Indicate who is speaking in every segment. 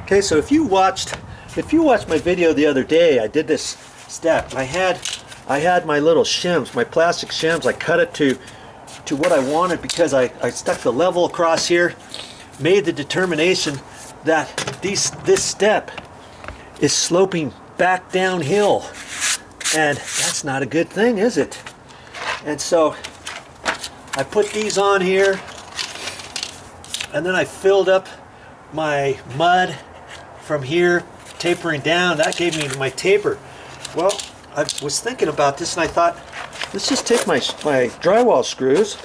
Speaker 1: Okay, so if you watched my video the other day, I did this step. I had my little shims, my plastic shims. I cut it to what I wanted because I stuck the level across here, made the determination that this step is sloping back downhill, and that's not a good thing, is it? And so I put these on here, and then I filled up my mud from here, tapering down. That gave me my taper. Well, I was thinking about this, and I thought, let's just take my drywall screws,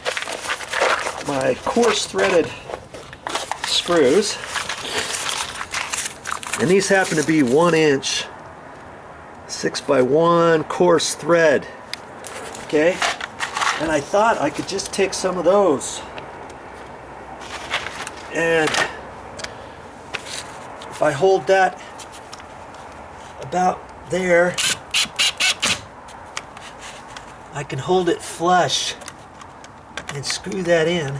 Speaker 1: my coarse threaded screws, and these happen to be 1 inch 6x1 coarse thread. Okay, and I thought I could just take some of those, and if I hold that about there, I can hold it flush and screw that in.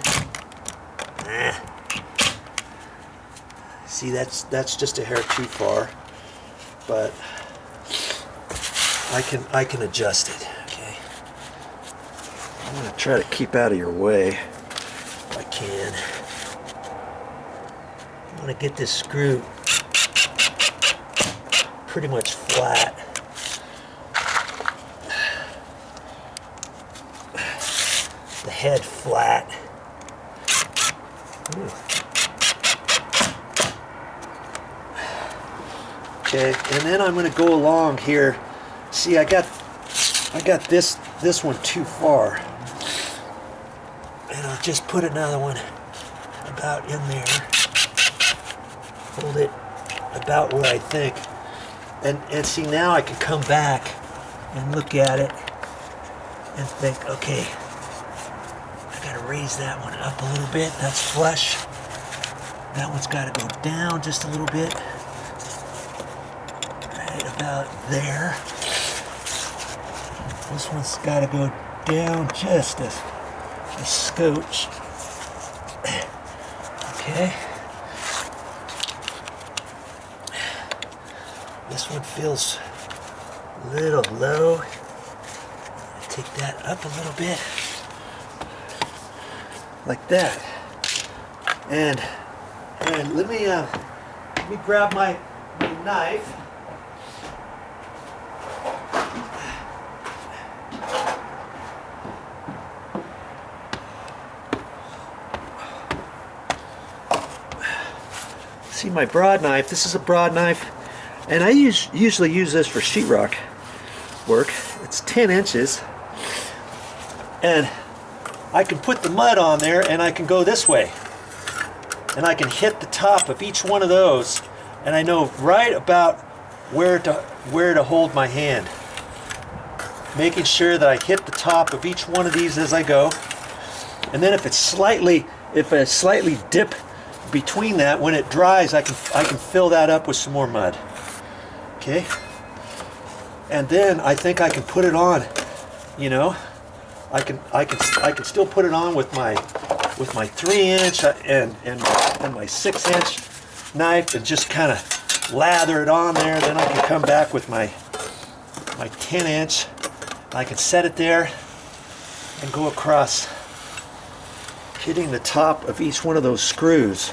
Speaker 1: See, that's just a hair too far, but I can adjust it. Okay, I'm gonna try to keep out of your way if I can. I want to get this screw pretty much flat. The head flat. Ooh. Okay, and then I'm going to go along here. See, I got this one too far, and I'll just put another one about in there. Hold it about where I think, and see, now I can come back and look at it and think, okay, I got to raise that one up a little bit. That's flush. That one's got to go down just a little bit. About there. This one's got to go down just a scotch. Okay. This one feels a little low. Take that up a little bit, like that. And let me grab my knife. See, my broad knife, this is a broad knife, and I usually use this for sheetrock work. It's 10 inches, and I can put the mud on there, and I can go this way, and I can hit the top of each one of those, and I know right about where to hold my hand, making sure that I hit the top of each one of these as I go. And then if I slightly dip between that, when it dries, I can fill that up with some more mud. Okay, and then I think I can put it on. You know, I can still put it on with my 3-inch and my 6-inch knife, and just kind of lather it on there. Then I can come back with my 10-inch. I can set it there and go across, hitting the top of each one of those screws,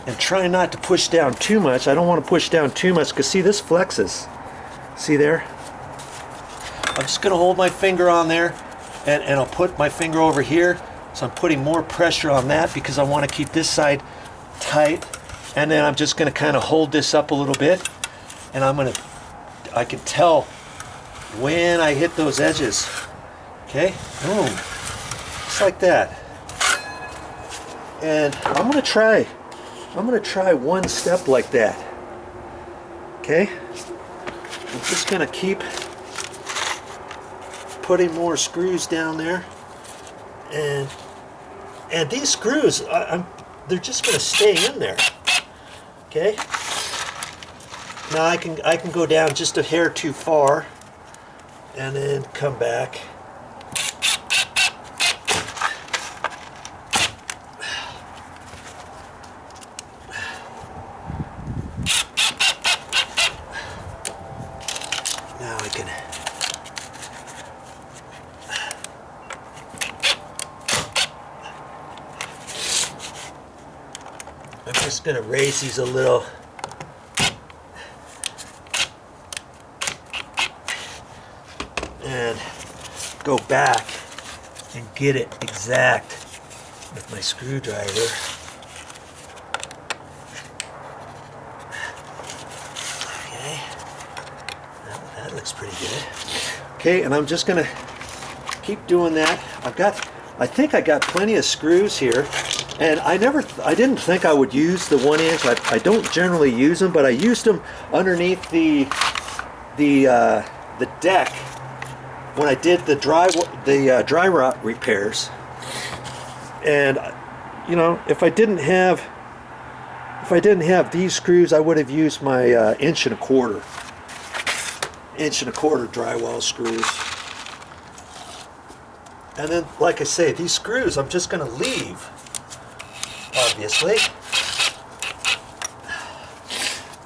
Speaker 1: and trying not to push down too much. I don't want to push down too much, because see, this flexes. See there? I'm just going to hold my finger on there, and I'll put my finger over here, so I'm putting more pressure on that because I want to keep this side tight. And then I'm just going to kind of hold this up a little bit, and I can tell when I hit those edges. Okay, boom, just like that. And I'm gonna try one step like that. Okay, I'm just gonna keep putting more screws down there, and these screws, they're just gonna stay in there. Okay, now I can go down just a hair too far, and then come back. I'm just going to raise these a little. And go back and get it exact with my screwdriver. Okay, that looks pretty good. Okay, and I'm just gonna keep doing that. I think I got plenty of screws here, and I didn't think I would use the 1 inch. I don't generally use them, but I used them underneath the deck when I did the dry rot repairs. And you know, if I didn't have these screws, I would have used my 1.25 inch drywall screws. And then, like I say, these screws I'm just going to leave, obviously,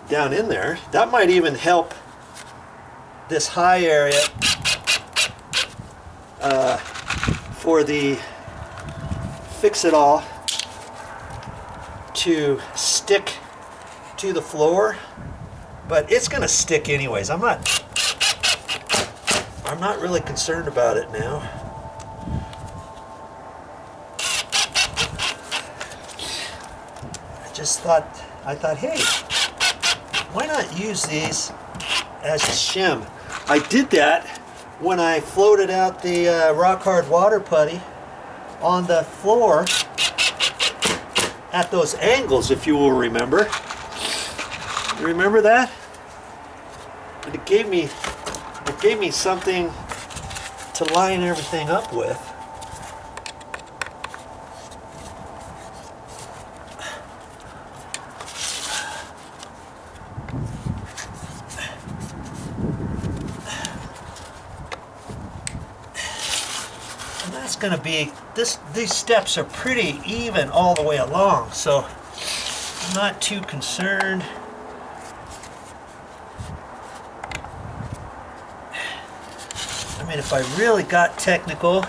Speaker 1: down in there. That might even help this high area for the fix-it-all to stick to the floor, but it's going to stick anyways. I'm not really concerned about it now. I thought, hey, why not use these as a shim? I did that when I floated out the rock hard water putty on the floor at those angles, if you will remember. You remember that? And it gave me something to line everything up with. Going to be these steps are pretty even all the way along, so I'm not too concerned. I mean, if I really got technical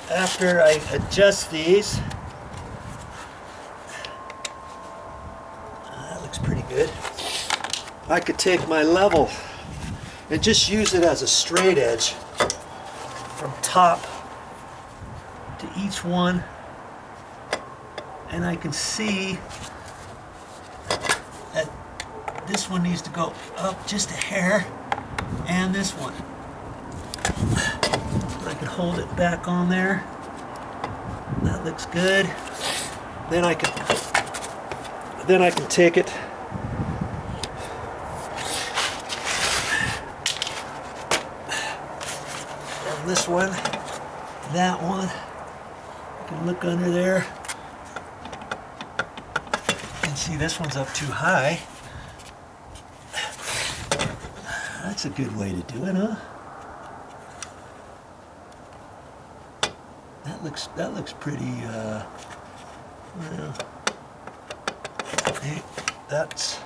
Speaker 1: after I adjust these, that looks pretty good. I could take my level and just use it as a straight edge from top to each one, and I can see that this one needs to go up just a hair, and this one. I can hold it back on there. That looks good. Then I can take it this one, that one. You can look under there and see this one's up too high. That's a good way to do it, huh? That looks pretty. Well, hey, that's.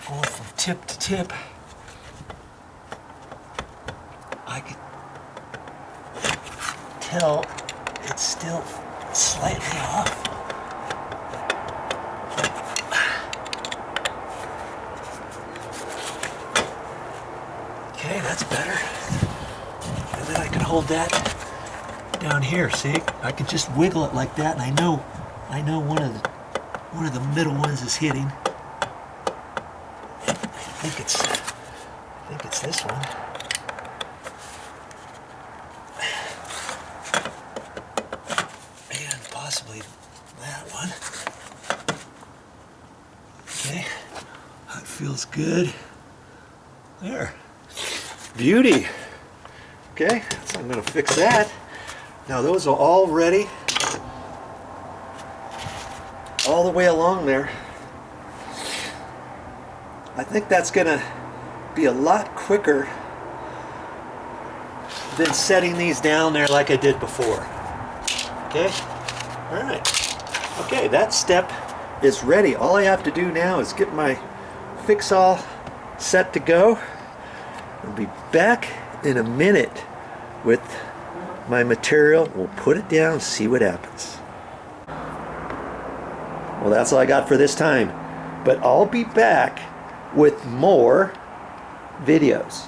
Speaker 1: Going from tip to tip, I could tell it's still slightly off. Okay, that's better. And then I can hold that down here. See, I could just wiggle it like that, and I know one of the middle ones is hitting. I think it's this one. And possibly that one. Okay, that feels good. There. Beauty. Okay, so I'm going to fix that. Now those are all ready. All the way along there. I think that's going to be a lot quicker than setting these down there like I did before. Okay? Alright. Okay, that step is ready. All I have to do now is get my fix-all set to go. I'll be back in a minute with my material. We'll put it down and see what happens. Well, that's all I got for this time. But I'll be back with more videos.